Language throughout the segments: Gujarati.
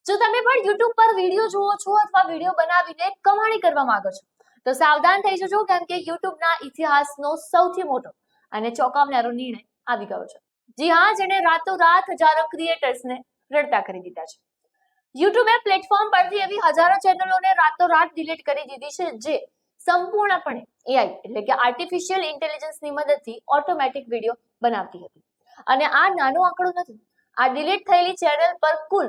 જો તમે પણ YouTube પર વિડીયો જુઓ છો અથવા વિડીયો બનાવીને કમાણી કરવા માંગો છો તો સાવધાન થઈ જજો, કેમ કે YouTubeના ઇતિહાસનો સૌથી મોટો અને ચોંકાવનારો નિર્ણય આવી ગયો છે. જી હા, જેને રાતોરાત હજારો ક્રિએટર્સને રડતા કરી દીધા છે. યુટ્યુબે પ્લેટફોર્મ પરથી એવી હજારો ચેનલોને રાતોરાત ડિલીટ કરી દીધી છે જે સંપૂર્ણપણે એઆઈ એટલે કે આર્ટિફિશિયલ ઇન્ટેલિજન્સની મદદથી ઓટોમેટિક વિડીયો બનાવતી હતી. અને આ નાનો આંકડો નથી. આ ડિલીટ થયેલી ચેનલ પર કુલ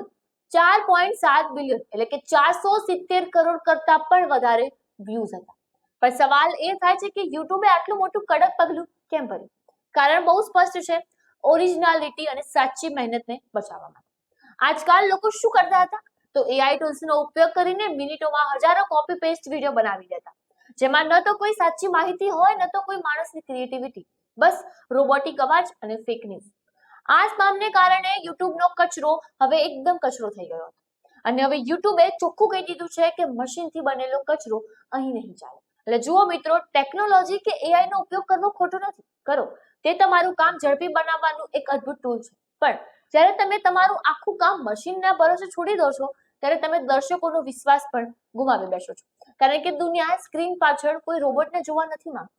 4.7 બિલિયન એટલે કે 470 કરોડ કરતા પણ વધારે વ્યૂઝ હતા. પણ સવાલ એ થાય છે કે યુટ્યુબે આટલું મોટું કડક પગલું કેમ ભર્યું? કારણ બહુ સ્પષ્ટ છે, ઓરિજિનાલિટી અને સાચી મહેનતને બચાવવા માટે. આજકાલ લોકો શું કરતા હતા તો એઆઈ ટૂલ્સનો ઉપયોગ કરીને મિનિટોમાં હજારો કોપી પેસ્ટ વિડીયો બનાવી દેતા, જેમાં ન તો કોઈ સાચી માહિતી હોય ન તો કોઈ માણસની ક્રિએટિવિટી, બસ રોબોટિક અવાજ અને ફેક ન્યૂઝ. આ સ્પામને કારણે યુટ્યુબનો કચરો હવે એકદમ કચરો થઈ ગયો હતો. અને હવે યુટ્યુબે ચોખ્ખું કહી દીધું છે કે મશીનથી બનેલો કચરો અહીં નહીં ચાલે. એટલે જુઓ મિત્રો, ટેકનોલોજી કે એઆઈ નો ઉપયોગ કરવો ખોટો નથી, કરો. તે તમારું કામ ઝડપી બનાવવાનું એક અદ્ભુત ટૂલ છે. પણ જ્યારે તમે તમારું આખું કામ મશીનના ભરોસે છોડી દો છો ત્યારે તમે દર્શકોનો વિશ્વાસ પણ ગુમાવી બેસો છો. કારણ કે દુનિયા સ્ક્રીન પાછળ કોઈ રોબોટને જોવા નથી માંગતી.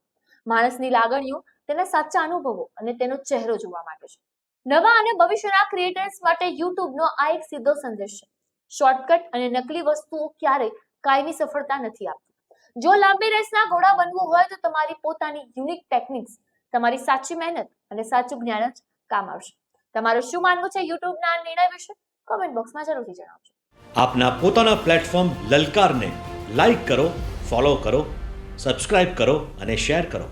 માણસની લાગણીઓ, તેના સાચા અનુભવો અને તેનો ચહેરો જોવા માંગે છે. નવા અને ભવિષ્યના ક્રિએટર્સ માટે યુટ્યુબનો આ એક સીધો સંદેશ છે: શોર્ટકટ અને નકલી વસ્તુઓ ક્યારેય કાયમી સફળતા નથી આપતી. જો લાંબી રેસના ઘોડા બનવું હોય તો તમારી પોતાની યુનિક ટેકનિક્સ, તમારી સાચી મહેનત અને સાચું જ્ઞાન જ કામ આવશે. તમારું શું માનવું છે યુટ્યુબના આ નિર્ણય વિશે? કોમેન્ટ બોક્સમાં જરૂરથી જણાવજો. આપના પોતાના પ્લેટફોર્મ લલકારને લાઈક કરો, ફોલો કરો, સબસ્ક્રાઇબ કરો અને શેર કરો.